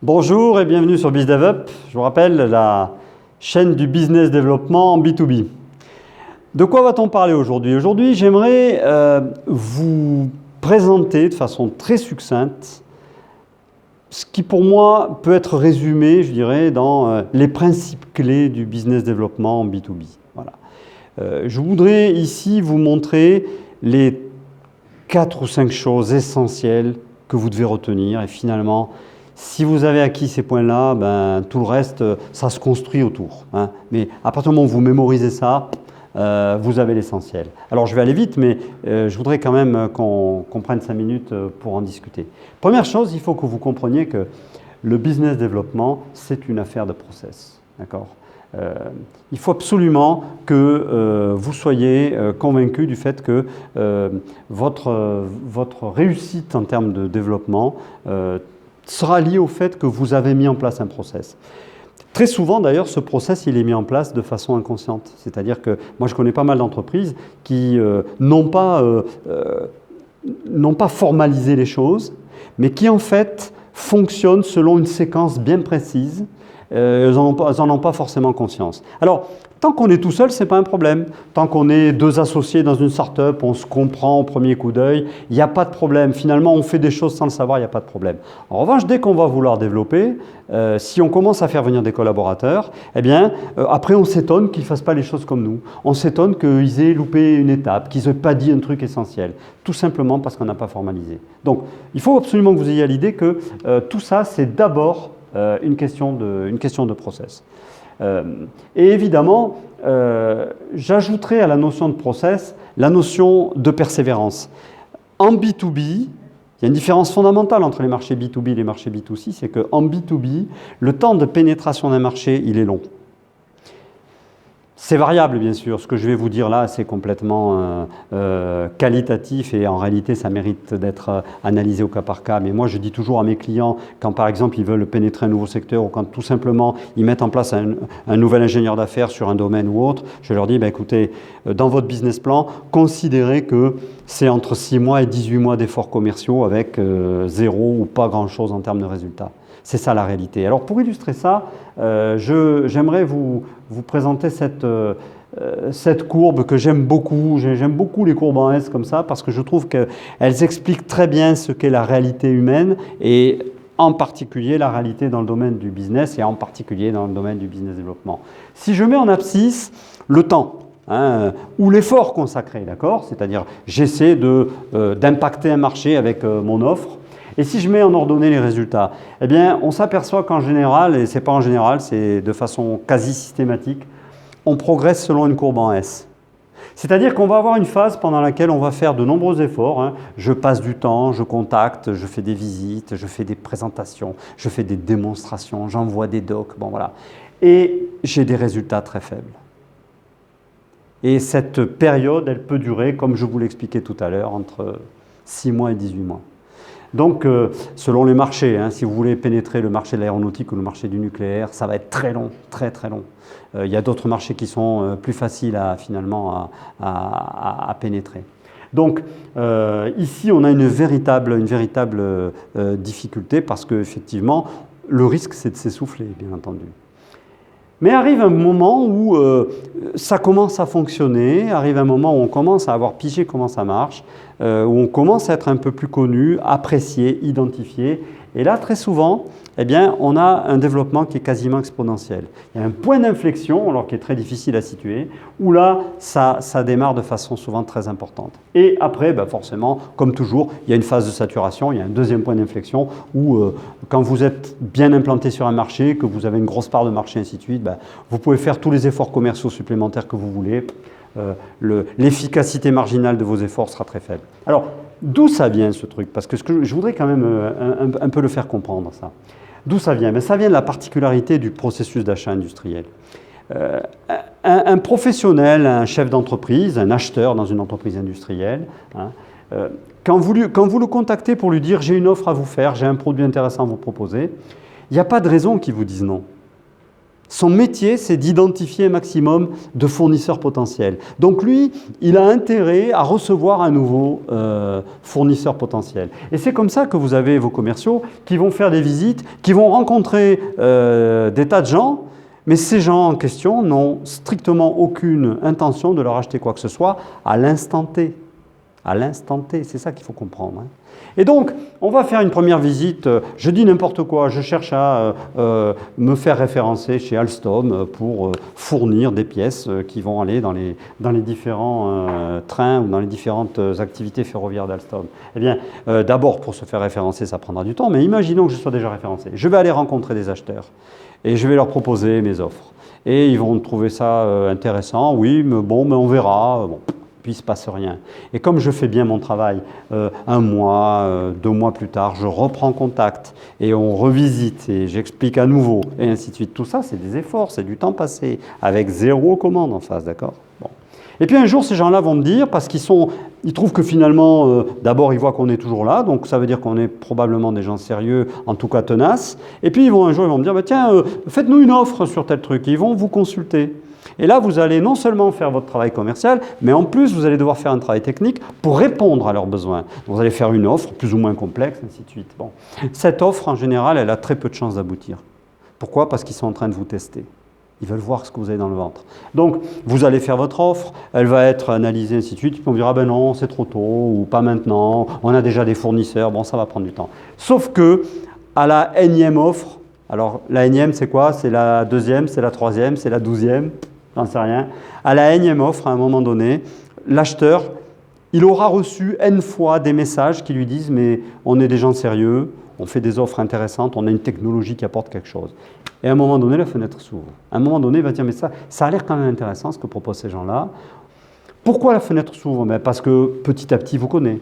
Bonjour et bienvenue sur BizDevUp. Je vous rappelle la chaîne du business développement en B2B. De quoi va-t-on parler aujourd'hui? Aujourd'hui, j'aimerais vous présenter de façon très succincte ce qui pour moi peut être résumé, je dirais, dans les principes clés du business développement en B2B. Voilà. Je voudrais ici vous montrer les 4 ou 5 choses essentielles que vous devez retenir et finalement, si vous avez acquis ces points-là, tout le reste, ça se construit autour. Mais à partir du moment où vous mémorisez ça, vous avez l'essentiel. Alors je vais aller vite, mais je voudrais quand même qu'on prenne 5 minutes pour en discuter. Première chose, il faut que vous compreniez que le business développement, c'est une affaire de process. D'accord ? Il faut absolument que vous soyez convaincu du fait que votre réussite en termes de développement sera lié au fait que vous avez mis en place un process. Très souvent, d'ailleurs, ce process, il est mis en place de façon inconsciente. C'est-à-dire que moi, je connais pas mal d'entreprises qui n'ont pas formalisé les choses, mais qui, en fait, fonctionnent selon une séquence bien précise. Elles n'en ont pas forcément conscience. Alors, tant qu'on est tout seul, ce n'est pas un problème. Tant qu'on est 2 associés dans une start-up, on se comprend au premier coup d'œil, il n'y a pas de problème. Finalement, on fait des choses sans le savoir, il n'y a pas de problème. En revanche, dès qu'on va vouloir développer, si on commence à faire venir des collaborateurs, après on s'étonne qu'ils ne fassent pas les choses comme nous. On s'étonne qu'ils aient loupé une étape, qu'ils n'aient pas dit un truc essentiel. Tout simplement parce qu'on n'a pas formalisé. Donc, il faut absolument que vous ayez à l'idée que tout ça, c'est d'abord une question de process. Et évidemment, j'ajouterai à la notion de process la notion de persévérance. En B2B, il y a une différence fondamentale entre les marchés B2B et les marchés B2C, c'est qu'en B2B, le temps de pénétration d'un marché, il est long. C'est variable, bien sûr. Ce que je vais vous dire là, c'est complètement qualitatif et en réalité, ça mérite d'être analysé au cas par cas. Mais moi, je dis toujours à mes clients, quand par exemple, ils veulent pénétrer un nouveau secteur ou quand tout simplement, ils mettent en place un nouvel ingénieur d'affaires sur un domaine ou autre, je leur dis, écoutez, dans votre business plan, considérez que c'est entre 6 mois et 18 mois d'efforts commerciaux avec 0 ou pas grand-chose en termes de résultats. C'est ça la réalité. Alors pour illustrer ça, j'aimerais vous présenter cette courbe que j'aime beaucoup. J'aime beaucoup les courbes en S comme ça parce que je trouve qu'elles expliquent très bien ce qu'est la réalité humaine et en particulier la réalité dans le domaine du business et en particulier dans le domaine du business développement. Si je mets en abscisse le temps, ou l'effort consacré, d'accord ? C'est-à-dire j'essaie d'impacter un marché avec mon offre. Et si je mets en ordonnée les résultats, on s'aperçoit qu'en général, et ce n'est pas en général, c'est de façon quasi systématique, on progresse selon une courbe en S. C'est-à-dire qu'on va avoir une phase pendant laquelle on va faire de nombreux efforts. Je passe du temps, je contacte, je fais des visites, je fais des présentations, je fais des démonstrations, j'envoie des docs, Et j'ai des résultats très faibles. Et cette période, elle peut durer, comme je vous l'expliquais tout à l'heure, entre 6 mois et 18 mois. Donc, selon les marchés, si vous voulez pénétrer le marché de l'aéronautique ou le marché du nucléaire, ça va être très long, très très long. Il y a d'autres marchés qui sont plus faciles à pénétrer. Donc, ici, on a une véritable difficulté parce qu'effectivement, le risque, c'est de s'essouffler, bien entendu. Mais arrive un moment où ça commence à fonctionner, arrive un moment où on commence à avoir pigé comment ça marche, où on commence à être un peu plus connu, apprécié, identifié. Et là, très souvent, on a un développement qui est quasiment exponentiel. Il y a un point d'inflexion, alors qui est très difficile à situer, où là, ça démarre de façon souvent très importante. Et après, forcément, comme toujours, il y a une phase de saturation, il y a un deuxième point d'inflexion où, quand vous êtes bien implanté sur un marché, que vous avez une grosse part de marché, ainsi de suite, vous pouvez faire tous les efforts commerciaux supplémentaires que vous voulez. L'efficacité marginale de vos efforts sera très faible. Alors, d'où ça vient ce truc? Parce que je voudrais quand même un peu le faire comprendre, ça. D'où ça vient? Ça vient de la particularité du processus d'achat industriel. Un professionnel, un chef d'entreprise, un acheteur dans une entreprise industrielle, quand vous le contactez pour lui dire « j'ai une offre à vous faire, j'ai un produit intéressant à vous proposer », il n'y a pas de raison qu'il vous dise non. Son métier, c'est d'identifier un maximum de fournisseurs potentiels. Donc lui, il a intérêt à recevoir un nouveau fournisseur potentiel. Et c'est comme ça que vous avez vos commerciaux qui vont faire des visites, qui vont rencontrer des tas de gens, mais ces gens en question n'ont strictement aucune intention de leur acheter quoi que ce soit à l'instant T. À l'instant T, c'est ça qu'il faut comprendre. Hein. Et donc, on va faire une première visite, je dis n'importe quoi, je cherche à me faire référencer chez Alstom pour fournir des pièces qui vont aller dans les différents trains ou dans les différentes activités ferroviaires d'Alstom. Eh bien, d'abord, pour se faire référencer, ça prendra du temps, mais imaginons que je sois déjà référencé. Je vais aller rencontrer des acheteurs et je vais leur proposer mes offres. Et ils vont trouver ça intéressant, oui, mais bon, mais on verra. Bon. Puis il ne se passe rien. Et comme je fais bien mon travail, un mois, 2 mois plus tard, je reprends contact et on revisite et j'explique à nouveau et ainsi de suite. Tout ça, c'est des efforts, c'est du temps passé avec 0 commande en face, d'accord ? Bon. Et puis un jour, ces gens-là vont me dire, parce ils trouvent que finalement, d'abord, ils voient qu'on est toujours là, donc ça veut dire qu'on est probablement des gens sérieux, en tout cas tenaces. Et puis un jour, ils vont me dire, bah, tiens, faites-nous une offre sur tel truc. Et ils vont vous consulter. Et là, vous allez non seulement faire votre travail commercial, mais en plus, vous allez devoir faire un travail technique pour répondre à leurs besoins. Vous allez faire une offre plus ou moins complexe, ainsi de suite. Bon. Cette offre, en général, elle a très peu de chances d'aboutir. Pourquoi ? Parce qu'ils sont en train de vous tester. Ils veulent voir ce que vous avez dans le ventre. Donc, vous allez faire votre offre, elle va être analysée, ainsi de suite. Puis on dira, ben non, c'est trop tôt, ou pas maintenant, on a déjà des fournisseurs, bon, ça va prendre du temps. Sauf que, à la énième offre, alors la énième, c'est quoi ? C'est la 2e, c'est la 3e, c'est la 12e. J'en sais rien. À la énième offre, à un moment donné, l'acheteur, il aura reçu N fois des messages qui lui disent « mais on est des gens sérieux, on fait des offres intéressantes, on a une technologie qui apporte quelque chose ». Et à un moment donné, la fenêtre s'ouvre. À un moment donné, il va dire « mais ça a l'air quand même intéressant ce que proposent ces gens-là ». Pourquoi la fenêtre s'ouvre ? Parce que petit à petit, vous connaissez.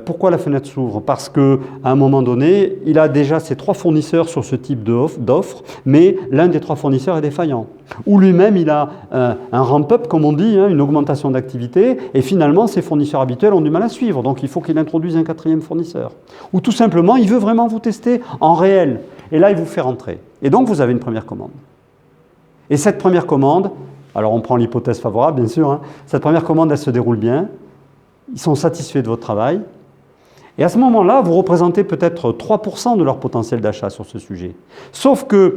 Pourquoi la fenêtre s'ouvre ? Parce qu'à un moment donné, il a déjà ses 3 fournisseurs sur ce type d'offre, mais l'un des 3 fournisseurs est défaillant. Ou lui-même, il a un ramp-up, comme on dit, hein, une augmentation d'activité, et finalement, ses fournisseurs habituels ont du mal à suivre. Donc, il faut qu'il introduise un 4e fournisseur. Ou tout simplement, il veut vraiment vous tester en réel. Et là, il vous fait rentrer. Et donc, vous avez une première commande. Et cette première commande, alors on prend l'hypothèse favorable, bien sûr, hein, cette première commande, elle se déroule bien. Ils sont satisfaits de votre travail. Et à ce moment-là, vous représentez peut-être 3% de leur potentiel d'achat sur ce sujet. Sauf qu'il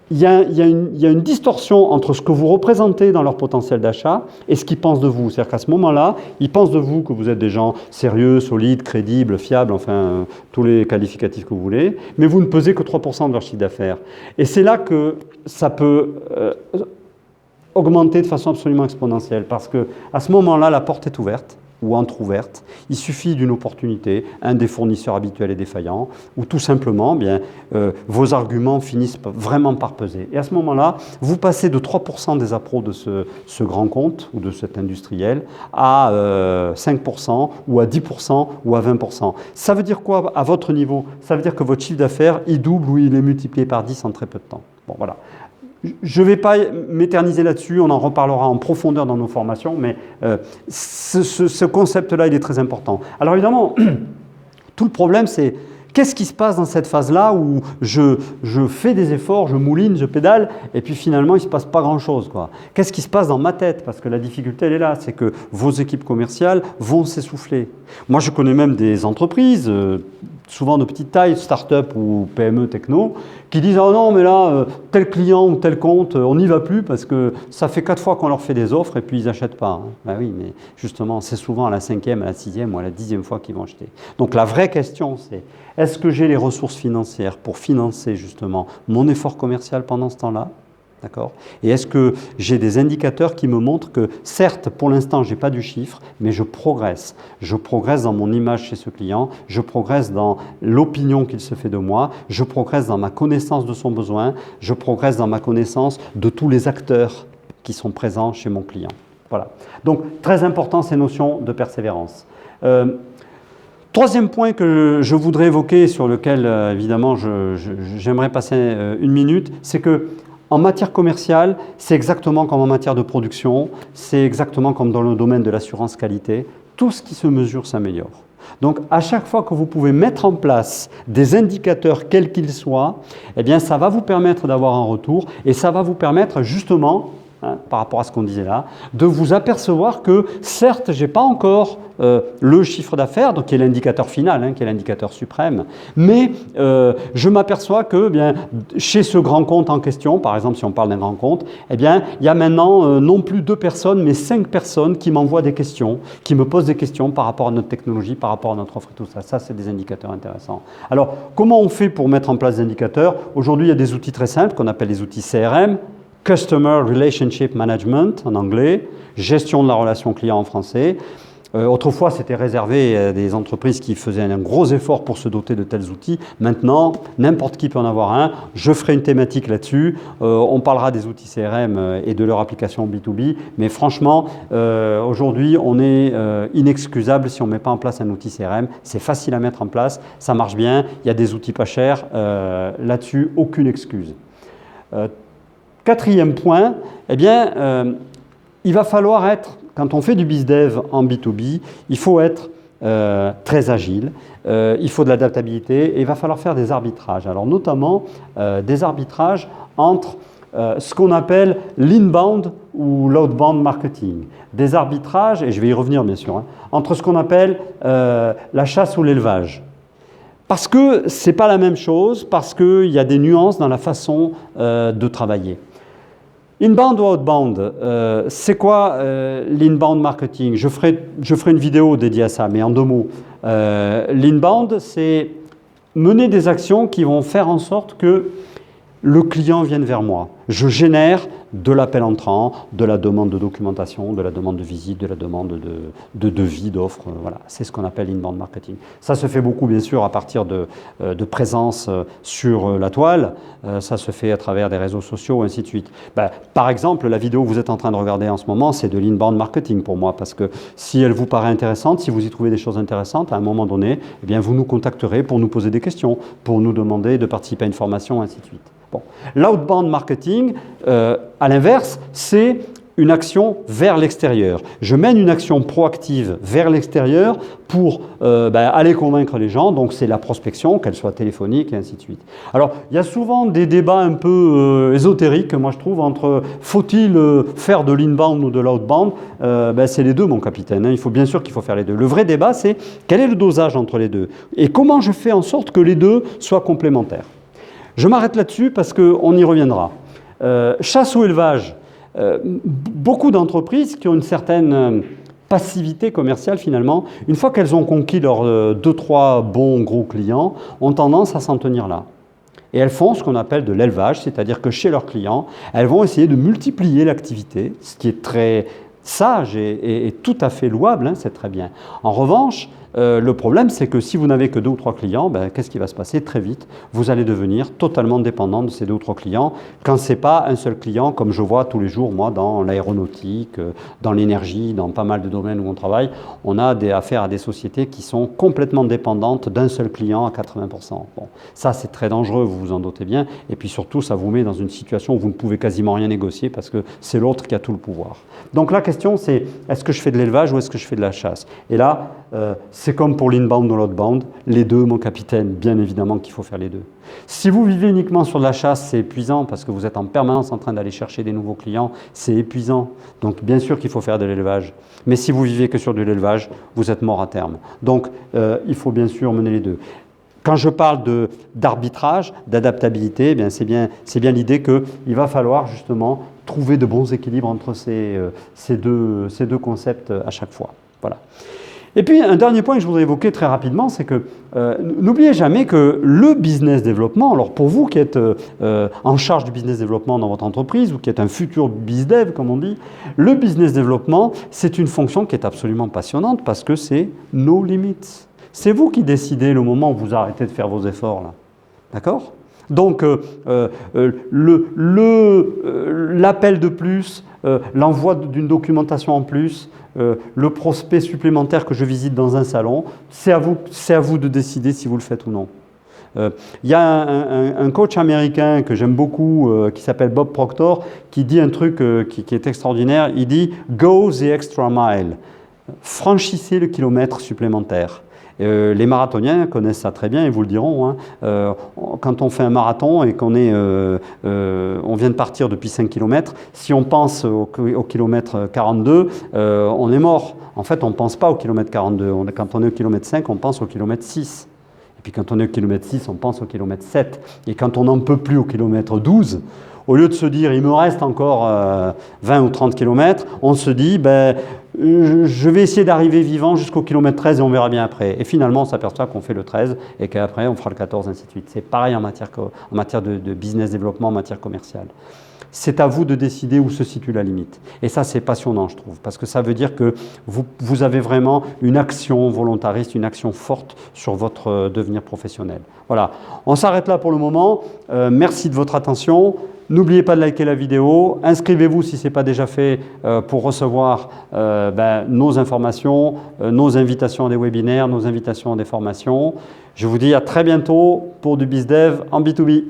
y a une distorsion entre ce que vous représentez dans leur potentiel d'achat et ce qu'ils pensent de vous. C'est-à-dire qu'à ce moment-là, ils pensent de vous que vous êtes des gens sérieux, solides, crédibles, fiables, enfin, tous les qualificatifs que vous voulez, mais vous ne pesez que 3% de leur chiffre d'affaires. Et c'est là que ça peut augmenter de façon absolument exponentielle, parce qu'à ce moment-là, la porte est ouverte, ou entrouverte. Il suffit d'une opportunité, un des fournisseurs habituels est défaillant, ou tout simplement, vos arguments finissent vraiment par peser. Et à ce moment-là, vous passez de 3% des appros de ce grand compte, ou de cet industriel, à 5%, ou à 10%, ou à 20%. Ça veut dire quoi à votre niveau ? Ça veut dire que votre chiffre d'affaires, il double ou il est multiplié par 10 en très peu de temps. Bon, voilà. Je ne vais pas m'éterniser là-dessus, on en reparlera en profondeur dans nos formations, mais ce concept-là, il est très important. Alors évidemment, tout le problème, c'est qu'est-ce qui se passe dans cette phase-là où je fais des efforts, je mouline, je pédale, et puis finalement, il ne se passe pas grand-chose, quoi. Qu'est-ce qui se passe dans ma tête ? Parce que la difficulté, elle est là, c'est que vos équipes commerciales vont s'essouffler. Moi, je connais même des entreprises, souvent de petite taille, start-up ou PME techno, qui disent « oh non, mais là, tel client ou tel compte, on n'y va plus parce que ça fait 4 fois qu'on leur fait des offres et puis ils n'achètent pas. » Ben oui, mais justement, c'est souvent à la 5e, à la 6e ou à la 10e fois qu'ils vont acheter. Donc la vraie question, c'est est-ce que j'ai les ressources financières pour financer justement mon effort commercial pendant ce temps-là ? D'accord ? Et est-ce que j'ai des indicateurs qui me montrent que, certes, pour l'instant, je n'ai pas du chiffre, mais je progresse. Je progresse dans mon image chez ce client, je progresse dans l'opinion qu'il se fait de moi, je progresse dans ma connaissance de son besoin, je progresse dans ma connaissance de tous les acteurs qui sont présents chez mon client. Voilà. Donc, très important, ces notions de persévérance. Troisième point que je voudrais évoquer, sur lequel, évidemment, j'aimerais passer 1 minute, c'est que en matière commerciale, c'est exactement comme en matière de production, c'est exactement comme dans le domaine de l'assurance qualité. Tout ce qui se mesure s'améliore. Donc, à chaque fois que vous pouvez mettre en place des indicateurs, quels qu'ils soient, eh bien, ça va vous permettre d'avoir un retour et ça va vous permettre justement, par rapport à ce qu'on disait là, de vous apercevoir que, certes, je n'ai pas encore le chiffre d'affaires, donc qui est l'indicateur final, qui est l'indicateur suprême, mais je m'aperçois que chez ce grand compte en question, par exemple, si on parle d'un grand compte, eh bien, il y a maintenant non plus 2 personnes, mais 5 personnes qui m'envoient des questions, qui me posent des questions par rapport à notre technologie, par rapport à notre offre et tout ça. Ça, c'est des indicateurs intéressants. Alors, comment on fait pour mettre en place des indicateurs? Aujourd'hui, il y a des outils très simples qu'on appelle les outils CRM, Customer Relationship Management en anglais, gestion de la relation client en français. Autrefois, c'était réservé à des entreprises qui faisaient un gros effort pour se doter de tels outils. Maintenant, n'importe qui peut en avoir un. Je ferai une thématique là-dessus. On parlera des outils CRM et de leur application B2B. Mais franchement, aujourd'hui, on est inexcusable si on ne met pas en place un outil CRM. C'est facile à mettre en place, ça marche bien. Il y a des outils pas chers. Là-dessus, aucune excuse. 4e point, eh bien, il va falloir être, quand on fait du BizDev en B2B, il faut être très agile, il faut de l'adaptabilité et il va falloir faire des arbitrages. Alors notamment des arbitrages entre ce qu'on appelle l'inbound ou l'outbound marketing. Des arbitrages, et je vais y revenir bien sûr, entre ce qu'on appelle la chasse ou l'élevage. Parce que ce n'est pas la même chose, parce qu'il y a des nuances dans la façon de travailler. Inbound ou outbound, c'est quoi l'inbound marketing? Je ferai une vidéo dédiée à ça, mais en 2 mots. L'inbound, c'est mener des actions qui vont faire en sorte que le client vienne vers moi. Je génère de l'appel entrant, de la demande de documentation, de la demande de visite, de la demande de devis, d'offres. Voilà, c'est ce qu'on appelle l'inbound marketing. Ça se fait beaucoup, bien sûr, à partir de présence sur la toile. Ça se fait à travers des réseaux sociaux, ainsi de suite. Par exemple, la vidéo que vous êtes en train de regarder en ce moment, c'est de l'inbound marketing pour moi, parce que si elle vous paraît intéressante, si vous y trouvez des choses intéressantes, à un moment donné, eh bien, vous nous contacterez pour nous poser des questions, pour nous demander de participer à une formation, ainsi de suite. Bon. L'outbound marketing, à l'inverse, c'est une action vers l'extérieur. Je mène une action proactive vers l'extérieur pour aller convaincre les gens. Donc, c'est la prospection, qu'elle soit téléphonique et ainsi de suite. Alors, il y a souvent des débats un peu ésotériques, moi je trouve, entre faut-il faire de l'inbound ou de l'outbound. C'est les deux, mon capitaine. Il faut bien sûr qu'il faut faire les deux. Le vrai débat, c'est quel est le dosage entre les deux et comment je fais en sorte que les deux soient complémentaires. Je m'arrête là-dessus parce qu'on y reviendra. Chasse ou élevage, beaucoup d'entreprises qui ont une certaine passivité commerciale finalement, une fois qu'elles ont conquis leurs 2-3 bons gros clients, ont tendance à s'en tenir là. Et elles font ce qu'on appelle de l'élevage, c'est-à-dire que chez leurs clients, elles vont essayer de multiplier l'activité, ce qui est très sage et tout à fait louable, c'est très bien. En revanche, le problème, c'est que si vous n'avez que 2 ou 3 clients, qu'est-ce qui va se passer? Très vite, vous allez devenir totalement dépendant de ces 2 ou 3 clients, quand ce n'est pas un seul client, comme je vois tous les jours, moi, dans l'aéronautique, dans l'énergie, dans pas mal de domaines où on travaille, on a affaires à des sociétés qui sont complètement dépendantes d'un seul client à 80%. Bon, ça, c'est très dangereux, vous vous en doutez bien, et puis surtout, ça vous met dans une situation où vous ne pouvez quasiment rien négocier parce que c'est l'autre qui a tout le pouvoir. Donc la question, c'est est-ce que je fais de l'élevage ou est-ce que je fais de la chasse? Et là, c'est comme pour l'inbound ou l'outbound, les deux, mon capitaine, bien évidemment qu'il faut faire les deux. Si vous vivez uniquement sur de la chasse, c'est épuisant parce que vous êtes en permanence en train d'aller chercher des nouveaux clients, c'est épuisant. Donc bien sûr qu'il faut faire de l'élevage. Mais si vous vivez que sur de l'élevage, vous êtes mort à terme. Donc il faut bien sûr mener les deux. Quand je parle d'arbitrage, d'adaptabilité, c'est bien l'idée qu'il va falloir justement trouver de bons équilibres entre ces deux concepts à chaque fois. Voilà. Et puis, un dernier point que je voudrais évoquer très rapidement, c'est que n'oubliez jamais que le business développement, alors pour vous qui êtes en charge du business développement dans votre entreprise ou qui êtes un futur bizdev, comme on dit, le business développement, c'est une fonction qui est absolument passionnante parce que c'est no limits. C'est vous qui décidez le moment où vous arrêtez de faire vos efforts, là. D'accord ? Donc, l'appel de plus, l'envoi d'une documentation en plus, le prospect supplémentaire que je visite dans un salon, c'est à vous de décider si vous le faites ou non. Il y a un coach américain que j'aime beaucoup, qui s'appelle Bob Proctor, qui dit un truc qui est extraordinaire. Il dit « Go the extra mile ». Franchissez le kilomètre supplémentaire. Les marathoniens connaissent ça très bien, ils vous le diront. Hein. Quand on fait un marathon et qu'on on vient de partir depuis 5 km, si on pense au kilomètre 42, on est mort. En fait, on ne pense pas au kilomètre 42. Quand on est au kilomètre 5, on pense au kilomètre 6. Et puis quand on est au kilomètre 6, on pense au kilomètre 7. Et quand on n'en peut plus au kilomètre 12, au lieu de se dire, il me reste encore 20 ou 30 km, on se dit, ben, je vais essayer d'arriver vivant jusqu'au kilomètre 13 et on verra bien après. Et finalement, on s'aperçoit qu'on fait le 13 et qu'après, on fera le 14, ainsi de suite. C'est pareil en matière de business développement, en matière commerciale. C'est à vous de décider où se situe la limite. Et ça, c'est passionnant, je trouve, parce que ça veut dire que vous avez vraiment une action volontariste, une action forte sur votre devenir professionnel. Voilà, on s'arrête là pour le moment. Merci de votre attention. N'oubliez pas de liker la vidéo. Inscrivez-vous si ce n'est pas déjà fait pour recevoir nos informations, nos invitations à des webinaires, nos invitations à des formations. Je vous dis à très bientôt pour du BizDev en B2B.